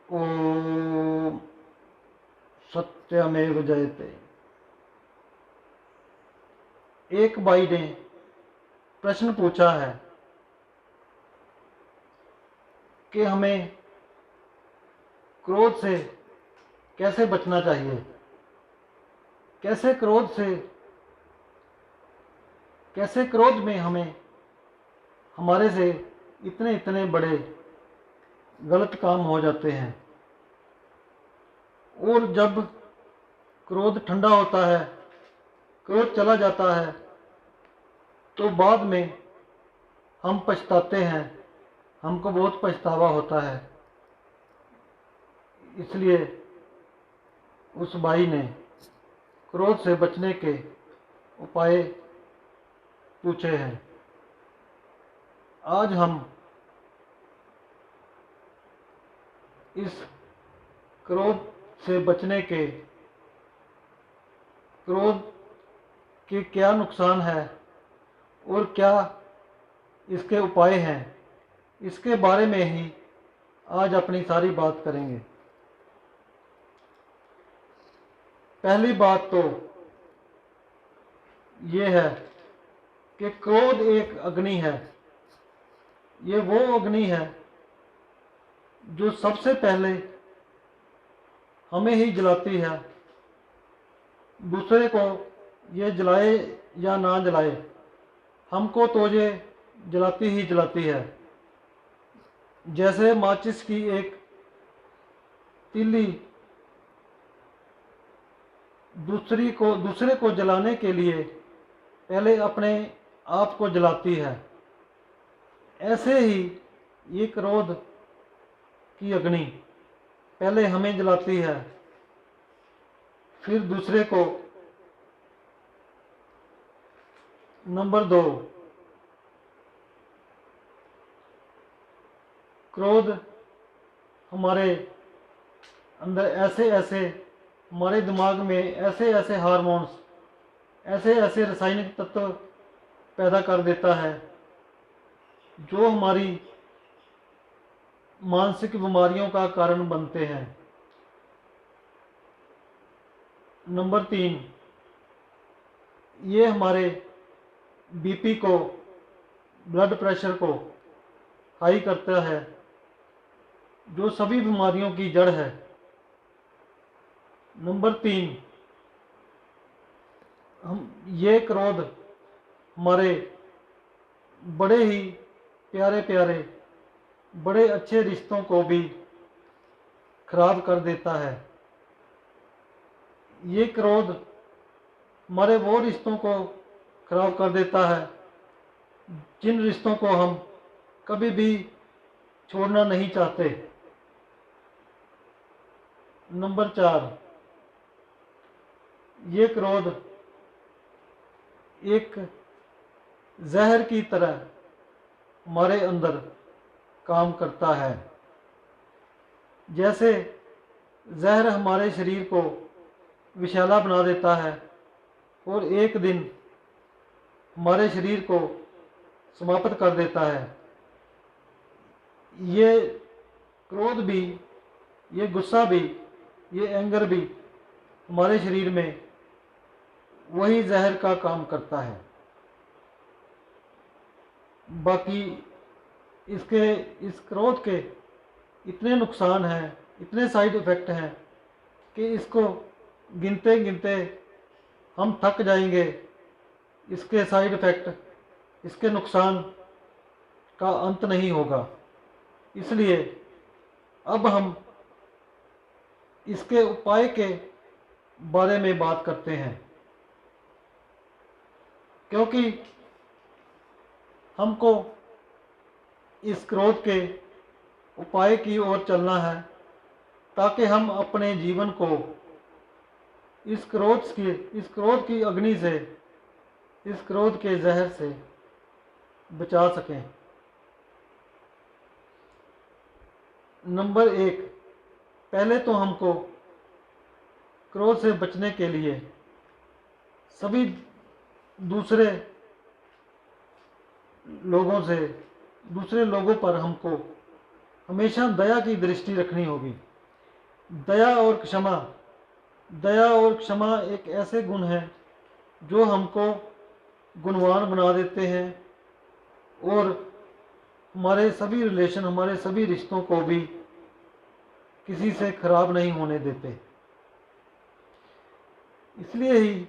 ओम सत्यमेव जयते। एक भाई ने प्रश्न पूछा है कि हमें क्रोध से कैसे बचना चाहिए, कैसे क्रोध में हमें हमारे से इतने इतने बड़े गलत काम हो जाते हैं, और जब क्रोध ठंडा होता है, क्रोध चला जाता है, तो बाद में हम पछताते हैं, हमको बहुत पछतावा होता है। इसलिए उस भाई ने क्रोध से बचने के उपाय पूछे हैं। आज हम इस क्रोध से बचने के, क्रोध के क्या नुकसान है और क्या इसके उपाय हैं, इसके बारे में ही आज अपनी सारी बात करेंगे। पहली बात तो ये है कि क्रोध एक अग्नि है। ये वो अग्नि है जो सबसे पहले हमें ही जलाती है। दूसरे को ये जलाए या ना जलाए, हमको तो ये जलाती ही जलाती है। जैसे माचिस की एक तीली दूसरे को जलाने के लिए पहले अपने आप को जलाती है, ऐसे ही ये क्रोध की अग्नि पहले हमें जलाती है, फिर दूसरे को। नंबर 2, क्रोध हमारे अंदर ऐसे हमारे दिमाग में ऐसे हार्मोन्स, ऐसे रासायनिक तत्व पैदा कर देता है जो हमारी मानसिक बीमारियों का कारण बनते हैं। नंबर 3, ये हमारे बीपी को, ब्लड प्रेशर को हाई करता है, जो सभी बीमारियों की जड़ है। नंबर 3, ये क्रोध हमारे बड़े ही प्यारे बड़े अच्छे रिश्तों को भी खराब कर देता है। ये क्रोध हमारे वो रिश्तों को खराब कर देता है जिन रिश्तों को हम कभी भी छोड़ना नहीं चाहते। नंबर 4, ये क्रोध एक जहर की तरह हमारे अंदर काम करता है। जैसे जहर हमारे शरीर को विषैला बना देता है और एक दिन हमारे शरीर को समाप्त कर देता है, ये क्रोध भी, ये गुस्सा भी, ये एंगर भी हमारे शरीर में वही जहर का काम करता है। बाकी इस क्रोध के इतने नुकसान हैं, इतने साइड इफ़ेक्ट हैं कि इसको गिनते गिनते हम थक जाएंगे। इसके साइड इफ़ेक्ट, इसके नुकसान का अंत नहीं होगा। इसलिए अब हम इसके उपाय के बारे में बात करते हैं, क्योंकि हमको इस क्रोध के उपाय की ओर चलना है ताकि हम अपने जीवन को इस क्रोध की अग्नि से, इस क्रोध के जहर से बचा सकें। नंबर 1, पहले तो हमको क्रोध से बचने के लिए सभी दूसरे लोगों पर हमको हमेशा दया की दृष्टि रखनी होगी। दया और क्षमा। दया और क्षमा एक ऐसे गुण हैं जो हमको गुणवान बना देते हैं और हमारे सभी रिलेशन, हमारे सभी रिश्तों को भी किसी से खराब नहीं होने देते। इसलिए ही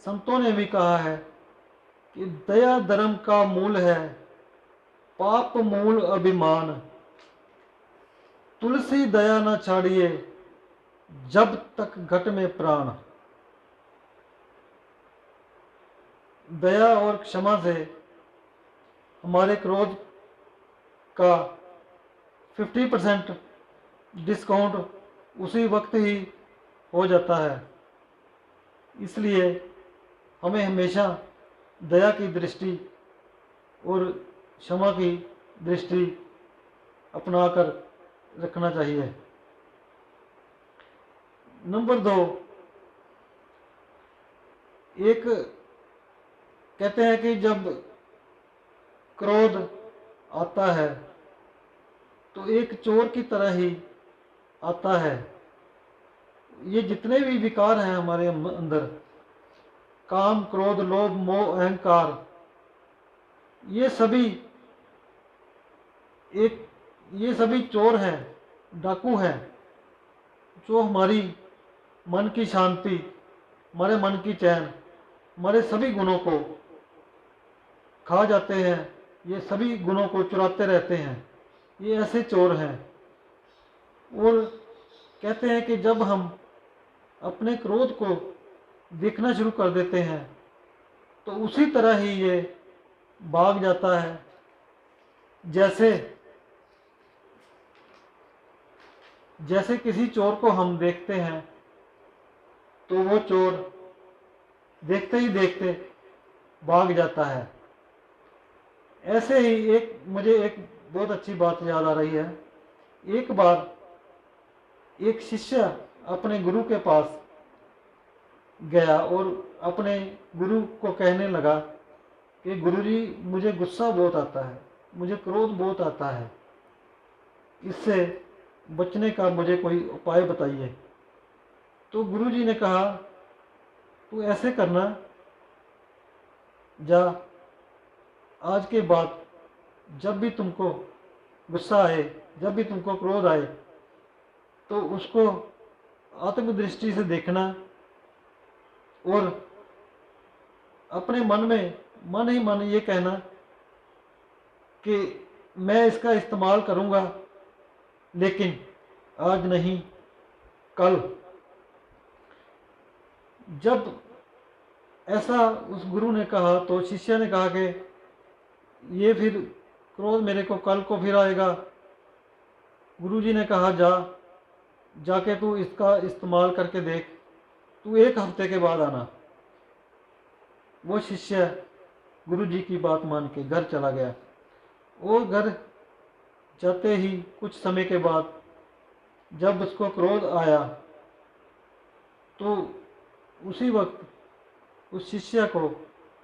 संतों ने भी कहा है कि दया धर्म का मूल है, पाप मूल अभिमान। तुलसी दया न छाड़िए, जब तक घट में प्राण। दया और क्षमा से हमारे क्रोध का 50% डिस्काउंट उसी वक्त ही हो जाता है। इसलिए हमें हमेशा दया की दृष्टि और क्षमा की दृष्टि अपनाकर रखना चाहिए। नंबर 2, एक कहते हैं कि जब क्रोध आता है तो एक चोर की तरह ही आता है। ये जितने भी विकार हैं हमारे अंदर, काम, क्रोध, लोभ, मोह, अहंकार, ये सभी चोर हैं, डाकू हैं, जो हमारी मन की शांति, हमारे मन की चैन, हमारे सभी गुणों को खा जाते हैं। ये सभी गुणों को चुराते रहते हैं। ये ऐसे चोर हैं। और कहते हैं कि जब हम अपने क्रोध को देखना शुरू कर देते हैं तो उसी तरह ही ये भाग जाता है। जैसे किसी चोर को हम देखते हैं तो वो चोर देखते ही देखते भाग जाता है। ऐसे ही मुझे एक बहुत अच्छी बात याद आ रही है। एक बार एक शिष्य अपने गुरु के पास गया और अपने गुरु को कहने लगा कि गुरुजी, मुझे गुस्सा बहुत आता है, मुझे क्रोध बहुत आता है, इससे बचने का मुझे कोई उपाय बताइए। तो गुरुजी ने कहा, तू ऐसे करना, जा, आज के बाद जब भी तुमको गुस्सा आए, जब भी तुमको क्रोध आए, तो उसको आत्मदृष्टि से देखना और अपने मन ही मन ये कहना कि मैं इसका इस्तेमाल करूंगा, लेकिन आज नहीं, कल। जब ऐसा उस गुरु ने कहा तो शिष्य ने कहा कि ये फिर क्रोध मेरे को कल को फिर आएगा। गुरुजी ने कहा, जाके तू इसका इस्तेमाल करके देख, तू 1 हफ्ते के बाद आना। वो शिष्य गुरुजी की बात मान के घर चला गया। वो घर जाते ही कुछ समय के बाद जब उसको क्रोध आया तो उसी वक्त उस शिष्य को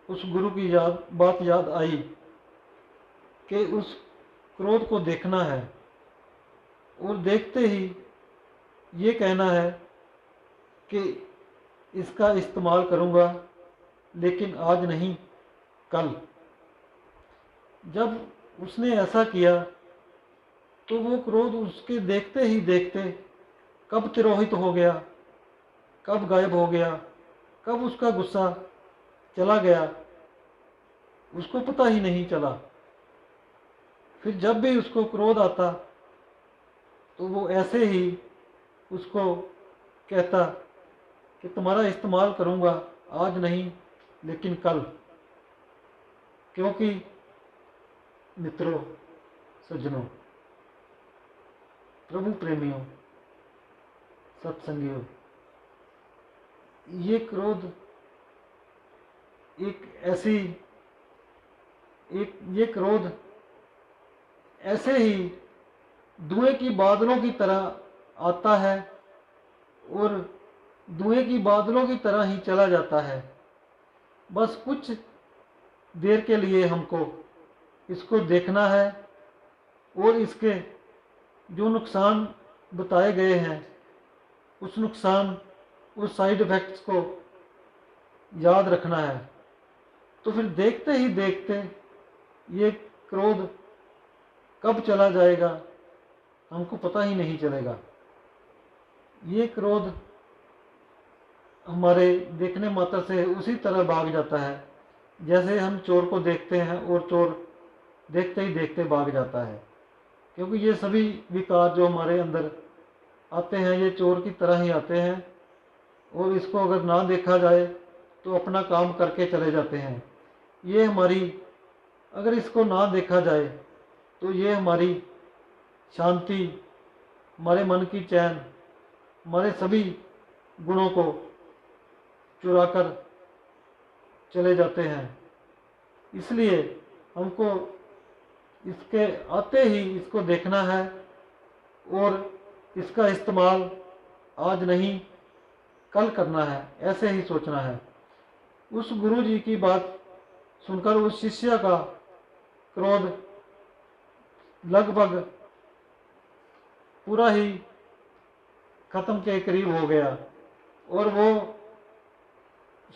उस गुरु की बात याद आई कि उस क्रोध को देखना है और देखते ही ये कहना है कि इसका इस्तेमाल करूंगा, लेकिन आज नहीं, कल। जब उसने ऐसा किया तो वो क्रोध उसके देखते ही देखते कब तिरोहित हो गया, कब गायब हो गया, कब उसका गुस्सा चला गया, उसको पता ही नहीं चला। फिर जब भी उसको क्रोध आता तो वो ऐसे ही उसको कहता कि तुम्हारा इस्तेमाल करूंगा, आज नहीं, लेकिन कल। क्योंकि मित्रों, सज्जनों, प्रभु प्रेमियों, सत्संगियों, ये क्रोध ये क्रोध ऐसे ही धुएं की बादलों की तरह आता है और धुएं की बादलों की तरह ही चला जाता है। बस कुछ देर के लिए हमको इसको देखना है और इसके जो नुकसान बताए गए हैं उस नुकसान, उस साइड इफ़ेक्ट्स को याद रखना है। तो फिर देखते ही देखते ये क्रोध कब चला जाएगा हमको पता ही नहीं चलेगा। ये क्रोध हमारे देखने मात्र से उसी तरह भाग जाता है जैसे हम चोर को देखते हैं और चोर देखते ही देखते भाग जाता है। क्योंकि ये सभी विकार जो हमारे अंदर आते हैं ये चोर की तरह ही आते हैं, और इसको अगर ना देखा जाए तो अपना काम करके चले जाते हैं। ये हमारी, अगर इसको ना देखा जाए तो ये हमारी शांति, हमारे मन की चैन, हमारे सभी गुणों को चुरा कर चले जाते हैं। इसलिए हमको इसके आते ही इसको देखना है और इसका इस्तेमाल आज नहीं कल करना है, ऐसे ही सोचना है। उस गुरु जी की बात सुनकर उस शिष्य का क्रोध लगभग पूरा ही खत्म के करीब हो गया, और वो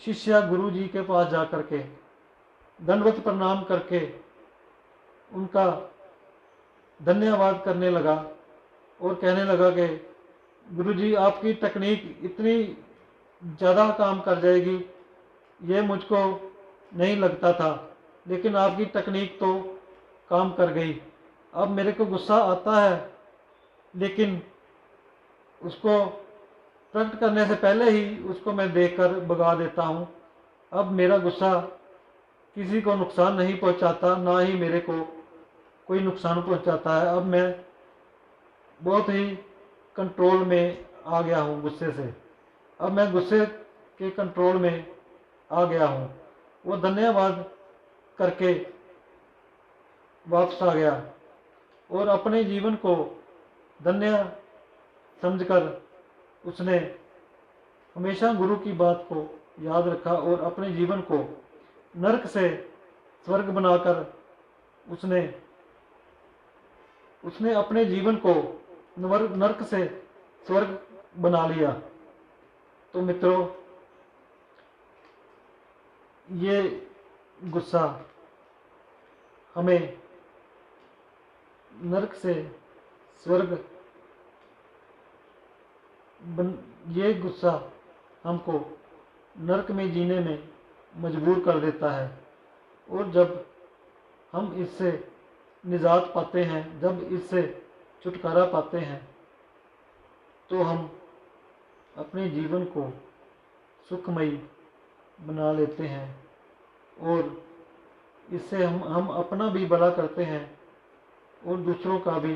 शिष्य गुरु जी के पास जा कर के दंडवत प्रणाम करके उनका धन्यवाद करने लगा और कहने लगा कि गुरु जी आपकी तकनीक इतनी ज़्यादा काम कर जाएगी ये मुझको नहीं लगता था, लेकिन आपकी तकनीक तो काम कर गई। अब मेरे को गुस्सा आता है, लेकिन उसको प्रकट करने से पहले ही उसको मैं देखकर भगा देता हूँ। अब मेरा गुस्सा किसी को नुकसान नहीं पहुँचाता, ना ही मेरे को कोई नुकसान पहुँचाता है। अब मैं बहुत ही कंट्रोल में आ गया हूँ गुस्से से। अब मैं गुस्से के कंट्रोल में आ गया हूँ। वो धन्यवाद करके वापस आ गया और अपने जीवन को धन्य समझकर उसने हमेशा गुरु की बात को याद रखा और अपने जीवन को नरक से स्वर्ग बनाकर उसने अपने जीवन को नरक से स्वर्ग बना लिया। तो मित्रों, ये गुस्सा हमें नरक से स्वर्ग ये गुस्सा हमको नरक में जीने में मजबूर कर देता है। और जब हम इससे निजात पाते हैं, जब इससे छुटकारा पाते हैं, तो हम अपने जीवन को सुखमयी बना लेते हैं और इससे हम अपना भी भला करते हैं और दूसरों का भी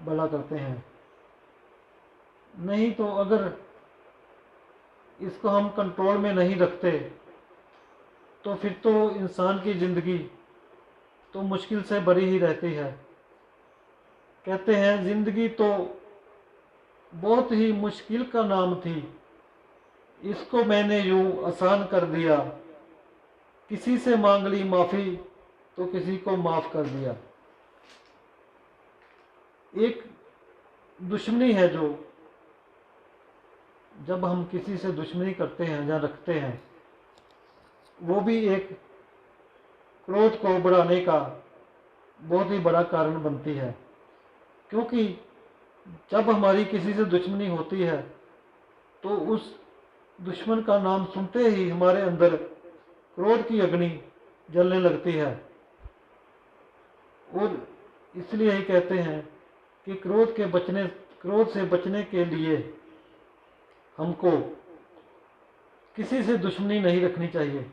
भला करते हैं। नहीं तो अगर इसको हम कंट्रोल में नहीं रखते तो फिर तो इंसान की ज़िंदगी तो मुश्किल से भरी ही रहती है। कहते हैं ज़िंदगी तो बहुत ही मुश्किल का नाम थी, इसको मैंने यूं आसान कर दिया, किसी से मांग ली माफ़ी तो किसी को माफ़ कर दिया। एक दुश्मनी है जो जब हम किसी से दुश्मनी करते हैं या रखते हैं, वो भी एक क्रोध को बढ़ाने का बहुत ही बड़ा कारण बनती है। क्योंकि जब हमारी किसी से दुश्मनी होती है तो उस दुश्मन का नाम सुनते ही हमारे अंदर क्रोध की अग्नि जलने लगती है। और इसलिए ही कहते हैं कि क्रोध से बचने के लिए हमको किसी से दुश्मनी नहीं रखनी चाहिए।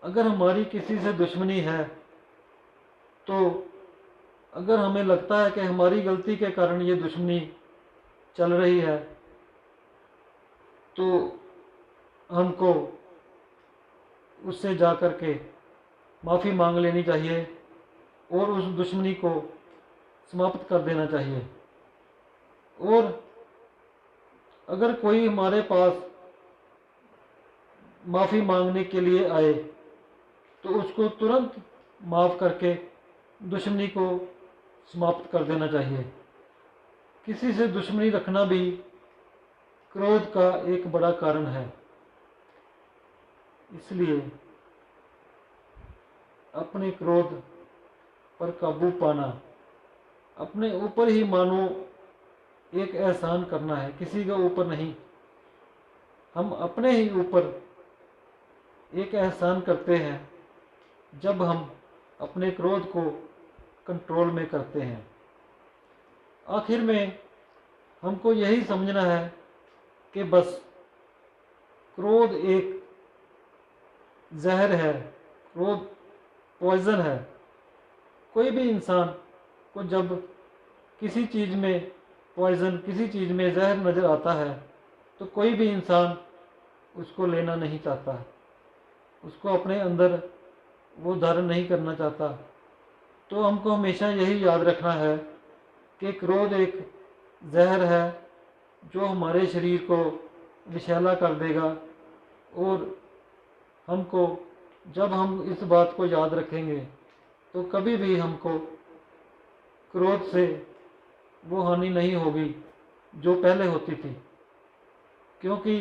अगर हमारी किसी से दुश्मनी है तो अगर हमें लगता है कि हमारी गलती के कारण ये दुश्मनी चल रही है तो हमको उससे जा कर के माफ़ी मांग लेनी चाहिए और उस दुश्मनी को समाप्त कर देना चाहिए। और अगर कोई हमारे पास माफ़ी मांगने के लिए आए तो उसको तुरंत माफ़ करके दुश्मनी को समाप्त कर देना चाहिए। किसी से दुश्मनी रखना भी क्रोध का एक बड़ा कारण है। इसलिए अपने क्रोध पर काबू पाना अपने ऊपर ही मानो एक एहसान करना है, किसी के ऊपर नहीं। हम अपने ही ऊपर एक एहसान करते हैं जब हम अपने क्रोध को कंट्रोल में करते हैं। आखिर में हमको यही समझना है कि बस क्रोध एक जहर है, क्रोध पॉइजन है। कोई भी इंसान को जब किसी चीज़ में पॉइजन, किसी चीज़ में जहर नज़र आता है तो कोई भी इंसान उसको लेना नहीं चाहता, उसको अपने अंदर वो धारण नहीं करना चाहता। तो हमको हमेशा यही याद रखना है कि क्रोध एक जहर है जो हमारे शरीर को विषैला कर देगा। और हमको, जब हम इस बात को याद रखेंगे तो कभी भी हमको क्रोध से वो हानि नहीं होगी जो पहले होती थी, क्योंकि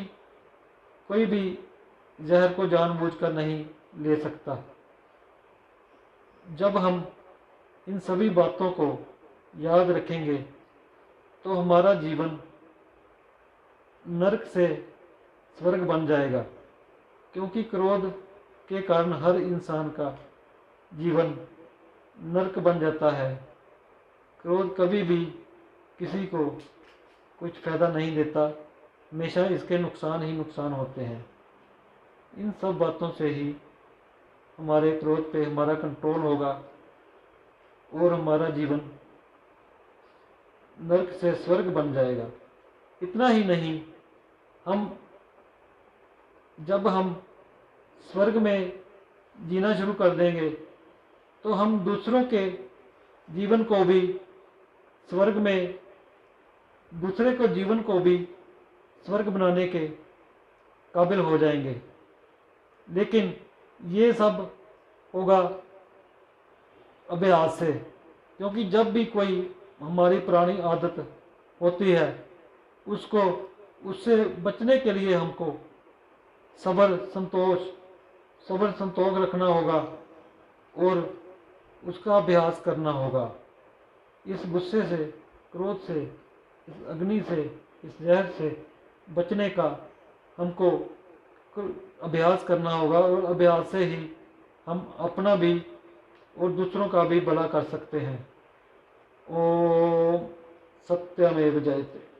कोई भी जहर को जानबूझकर नहीं ले सकता। जब हम इन सभी बातों को याद रखेंगे तो हमारा जीवन नरक से स्वर्ग बन जाएगा, क्योंकि क्रोध के कारण हर इंसान का जीवन नरक बन जाता है। क्रोध कभी भी किसी को कुछ फ़ायदा नहीं देता, हमेशा इसके नुकसान ही नुकसान होते हैं। इन सब बातों से ही हमारे क्रोध पे हमारा कंट्रोल होगा और हमारा जीवन नरक से स्वर्ग बन जाएगा। इतना ही नहीं, जब हम स्वर्ग में जीना शुरू कर देंगे तो हम दूसरों के जीवन को भी स्वर्ग में, दूसरे को जीवन को भी स्वर्ग बनाने के काबिल हो जाएंगे। लेकिन ये सब होगा अभ्यास से, क्योंकि जब भी कोई हमारी पुरानी आदत होती है उससे बचने के लिए हमको सब्र संतोष रखना होगा और उसका अभ्यास करना होगा। इस गुस्से से, क्रोध से, इस अग्नि से, इस जहर से बचने का हमको अभ्यास करना होगा और अभ्यास से ही हम अपना भी और दूसरों का भी भला कर सकते हैं। ओम सत्यमेव जयते।